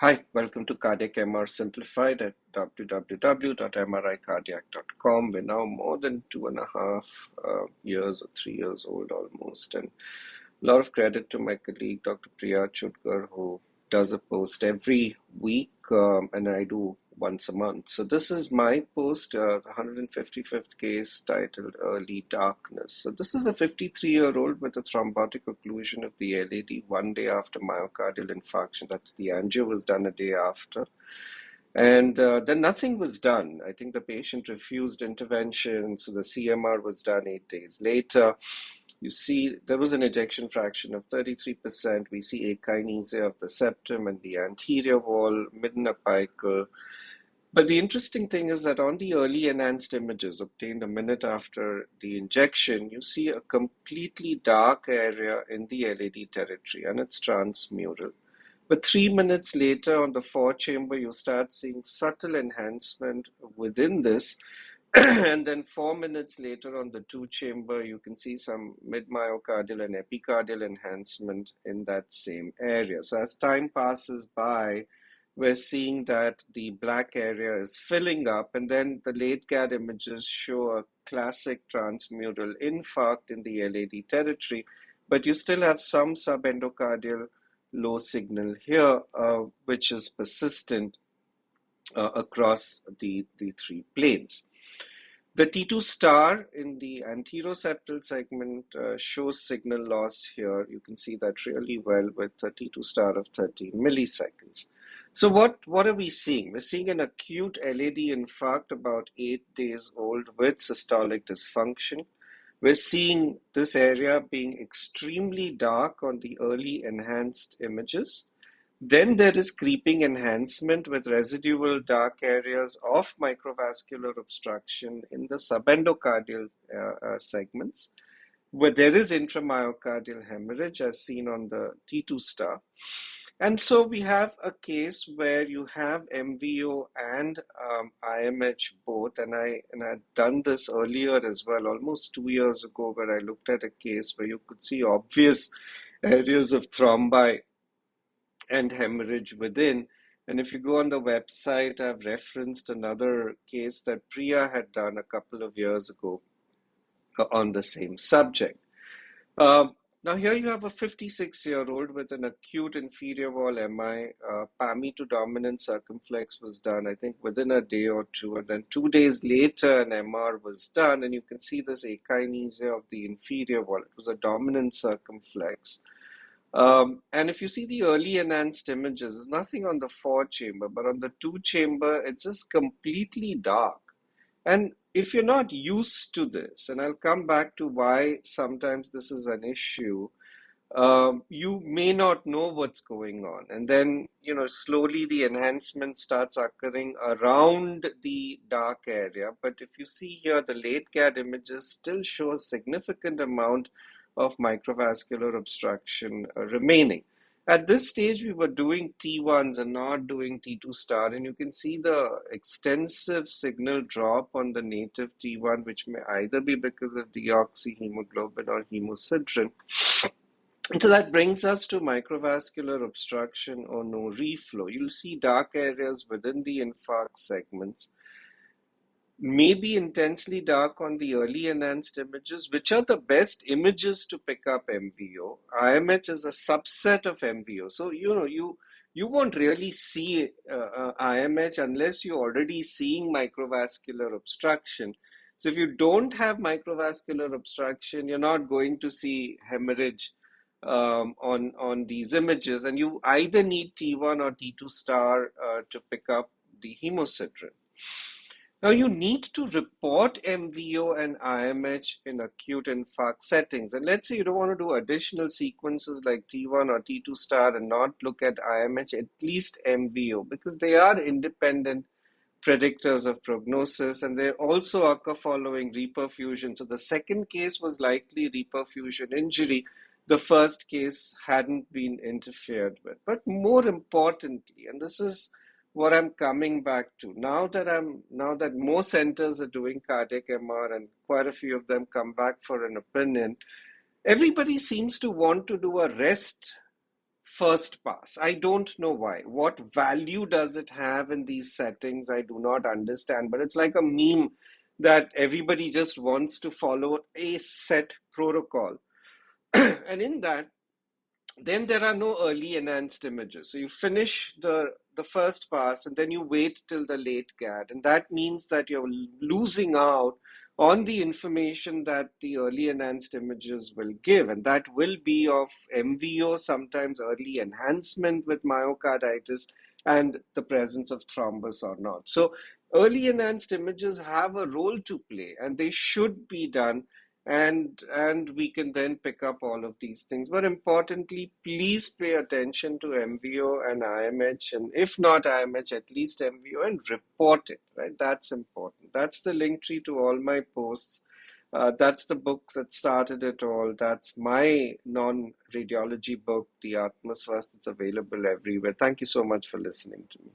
Hi, welcome to Cardiac MR Simplified at www.mricardiac.com. We're now more than 2.5 years or 3 years old almost. And a lot of credit to my colleague, Dr. Priya Chudkar, who does a post every week, and I do once a month. So this is my post, 155th case titled Early Darkness. So this is a 53-year-old with a thrombotic occlusion of the LAD one day after myocardial infarction. That's the angio was done a day after. And then nothing was done. I think the patient refused intervention, so the CMR was done 8 days later. You see, there was an ejection fraction of 33%. We see akinesia of the septum and the anterior wall, midden apical. But the interesting thing is that on the early enhanced images obtained a minute after the injection, you see a completely dark area in the LAD territory, and it's transmural. But 3 minutes later on the 4-chamber, you start seeing subtle enhancement within this. And then 4 minutes later on the 2-chamber, you can see some mid-myocardial and epicardial enhancement in that same area. So as time passes by, we're seeing that the black area is filling up, and then the late CAD images show a classic transmural infarct in the LAD territory, but you still have some subendocardial low signal here, which is persistent across the three planes. The T2 star in the anteroseptal segment shows signal loss here. You can see that really well with a T2 star of 13 milliseconds. So what are we seeing? We're seeing an acute LAD infarct about 8 days old with systolic dysfunction. We're seeing this area being extremely dark on the early enhanced images. Then there is creeping enhancement with residual dark areas of microvascular obstruction in the subendocardial segments, where there is intramyocardial hemorrhage as seen on the T2 star. And so we have a case where you have MVO and IMH both, and I'd done this earlier as well, almost 2 years ago, where I looked at a case where you could see obvious areas of thrombi and hemorrhage within. And if you go on the website, I've referenced another case that Priya had done a couple of years ago on the same subject. Now here you have a 56-year-old with an acute inferior wall MI. PAMI to dominant circumflex was done, I think, within a day or two. And then 2 days later, an MR was done. And you can see this akinesia of the inferior wall. It was a dominant circumflex. And if you see the early enhanced images, there's nothing on the 4-chamber, but on the 2-chamber, it's just completely dark. And if you're not used to this, and I'll come back to why sometimes this is an issue, you may not know what's going on. And then, slowly the enhancement starts occurring around the dark area. But if you see here, the late CAD images still show a significant amount of microvascular obstruction remaining. At this stage, we were doing T1s and not doing T2 star, and you can see the extensive signal drop on the native T1, which may either be because of deoxyhemoglobin or hemosiderin. And so that brings us to microvascular obstruction or no reflow. You'll see dark areas within the infarct segments, maybe intensely dark on the early enhanced images, which are the best images to pick up MVO. IMH is a subset of MVO. So, you won't really see IMH unless you're already seeing microvascular obstruction. So if you don't have microvascular obstruction, you're not going to see hemorrhage on these images. And you either need T1 or T2 star to pick up the hemosiderin. Now, you need to report MVO and IMH in acute infarct settings. And let's say you don't want to do additional sequences like T1 or T2 star and not look at IMH, at least MVO, because they are independent predictors of prognosis, and they also occur following reperfusion. So the second case was likely reperfusion injury. The first case hadn't been interfered with. But more importantly, and this is what I'm coming back to, now that more centers are doing cardiac MR and quite a few of them come back for an opinion, everybody seems to want to do a rest first pass. I don't know why. What value does it have in these settings? I do not understand. But it's like a meme that everybody just wants to follow a set protocol. And in that, then there are no early enhanced images. So you finish the first pass and then you wait till the late CAD. And that means that you're losing out on the information that the early enhanced images will give. And that will be of MVO, sometimes early enhancement with myocarditis, and the presence of thrombus or not. So early enhanced images have a role to play and they should be done, and we can then pick up all of these things. But importantly, please pay attention to MVO and IMH, and if not IMH, at least MVO, and report it, right? That's important. That's the link tree to all my posts. That's the book that started it all. That's my non-radiology book, The Atmaswast. It's available everywhere. Thank you so much for listening to me.